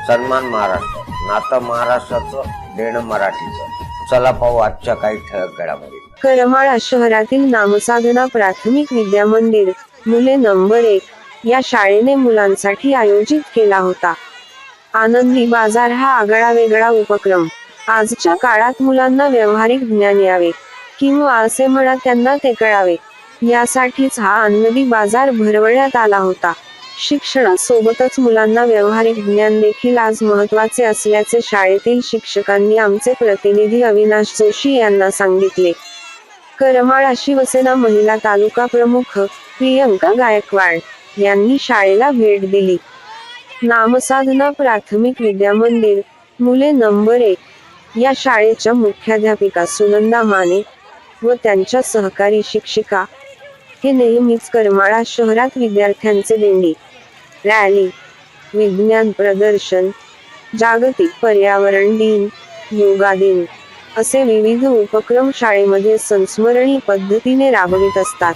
सन्मान महाराष्ट्र, नातं महाराष्ट्राचं, देणं मराठीचं. चला पाहू आजच्या काही ठळक घडामोडी. करमाळा शहरातील नामसाधना प्राथमिक विद्या मंदिर मुले नंबर 1 या शाळेने मुलांसाठी आयोजित केला होता आनंदी बाजार हा आगळा-वेगळा उपक्रम. आजच्या काळात मुलांना व्यावहारिक ज्ञान यावे, किंवा असे म्हणा त्यांना ते कळावे, यासाठीच हा आनंदी बाजार भरवण्यात आला होता. शिक्षणासोबतच मुलांना व्यावहारिक ज्ञान देखील आज महत्त्वाचे असल्याचे शाळेतील शिक्षकांनी आमचे प्रतिनिधी अविनाश जोशी यांना सांगितले. करमाळा शिवसेना महिला तालुका प्रमुख प्रियंका गायकवाड यांनी शाळेला भेट दिली. नामसाधना प्राथमिक विद्या मंदिर मुले नंबर 1 या शाळेच्या मुख्याध्यापिका सुनंदा माने व त्यांच्या सहकारी शिक्षिका हे नेहमीच करमाळा शहरात विद्यार्थ्यांचे दिंडी, रॅली, विज्ञान प्रदर्शन, जागतिक पर्यावरण दिन, योगा दिन असे विविध उपक्रम शाळेमध्ये संस्मरणीय पद्धतीने राबवित असतात.